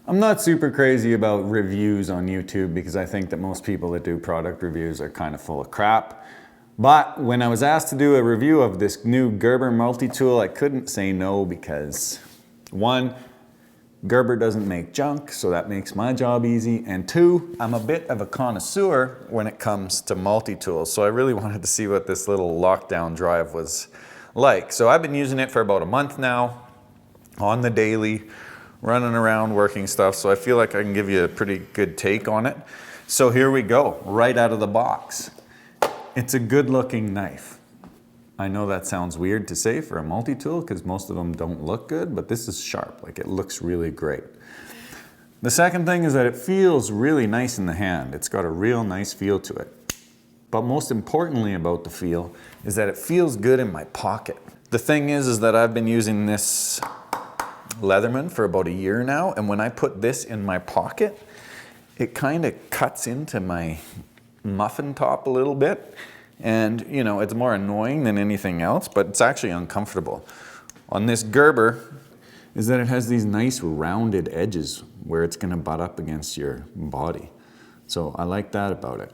I'm not super crazy about reviews on YouTube because I think that most people that do product reviews are kind of full of crap. But when I was asked to do a review of this new Gerber multi-tool, I couldn't say no because one, Gerber doesn't make junk, so that makes my job easy. And two, I'm a bit of a connoisseur when it comes to multi-tools. So I really wanted to see what this little lockdown drive was like. So I've been using it for about a month now on the daily, running around working stuff. So I feel like I can give you a pretty good take on it. So here we go, right out of the box. It's a good looking knife. I know that sounds weird to say for a multi-tool because most of them don't look good, but this is sharp, like it looks really great. The second thing is that it feels really nice in the hand. It's got a real nice feel to it. But most importantly about the feel is that it feels good in my pocket. The thing is that I've been using this Leatherman for about a year now, and when I put this in my pocket, it kind of cuts into my muffin top a little bit, and you know, it's more annoying than anything else, but it's actually uncomfortable. On this Gerber is that it has these nice rounded edges where it's going to butt up against your body, so I like that about it.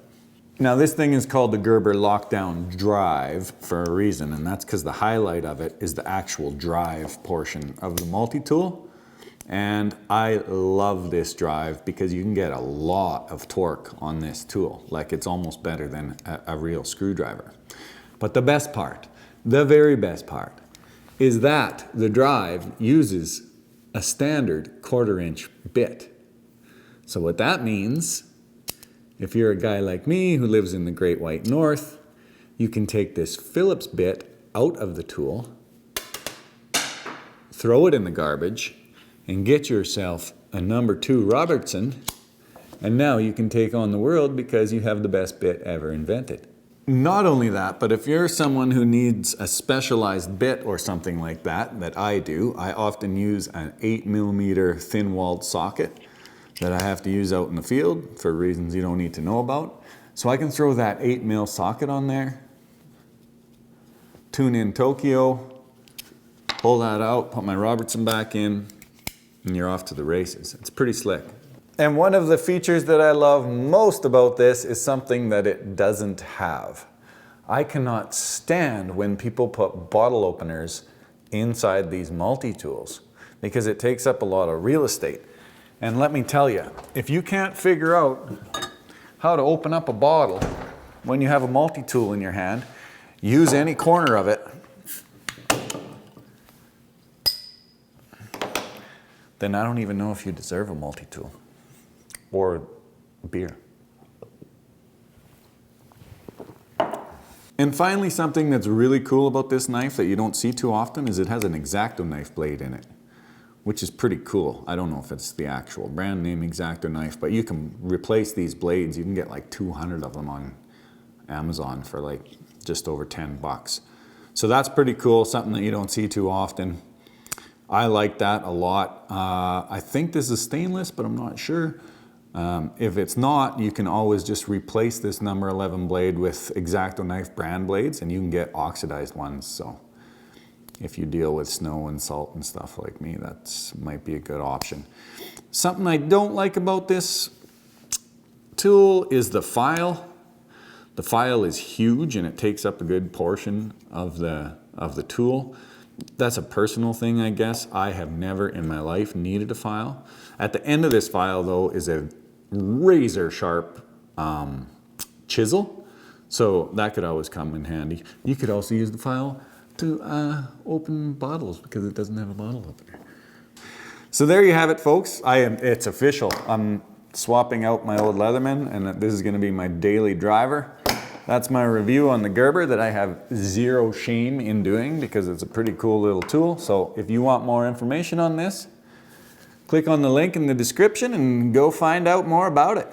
Now this thing is called the Gerber Lockdown Drive for a reason, and that's because the highlight of it is the actual drive portion of the multi-tool. And I love this drive because you can get a lot of torque on this tool. Like it's almost better than a real screwdriver. But the best part, the very best part, is that the drive uses a standard 1/4 inch bit. So what that means, if you're a guy like me who lives in the Great White North, you can take this Phillips bit out of the tool, throw it in the garbage, and get yourself a number 2 Robertson, and now you can take on the world because you have the best bit ever invented. Not only that, but if you're someone who needs a specialized bit or something like that I do, I often use an 8mm thin-walled socket that I have to use out in the field for reasons you don't need to know about. So I can throw that 8mm socket on there, tune in Tokyo, pull that out, put my Robertson back in, and you're off to the races. It's pretty slick. And one of the features that I love most about this is something that it doesn't have. I cannot stand when people put bottle openers inside these multi-tools because it takes up a lot of real estate. And let me tell you, if you can't figure out how to open up a bottle when you have a multi-tool in your hand, use any corner of it, then I don't even know if you deserve a multi-tool or beer. And finally, something that's really cool about this knife that you don't see too often is it has an X-Acto knife blade in it, which is pretty cool. I don't know if it's the actual brand name X-Acto knife, but you can replace these blades. You can get like 200 of them on Amazon for like just over 10 bucks. So that's pretty cool, something that you don't see too often. I like that a lot. I think this is stainless, but I'm not sure. If it's not, you can always just replace this number 11 blade with X-Acto knife brand blades, and you can get oxidized ones. So if you deal with snow and salt and stuff like me, that might be a good option. Something I don't like about this tool is the file. The file is huge and it takes up a good portion of the tool. That's a personal thing, I guess. I have never in my life needed a file. At the end of this file, though, is a razor sharp chisel. So that could always come in handy. You could also use the file to open bottles because it doesn't have a bottle opener. So there you have it, folks. It's official. I'm swapping out my old Leatherman, and this is going to be my daily driver. That's my review on the Gerber that I have zero shame in doing because it's a pretty cool little tool. So if you want more information on this, click on the link in the description and go find out more about it.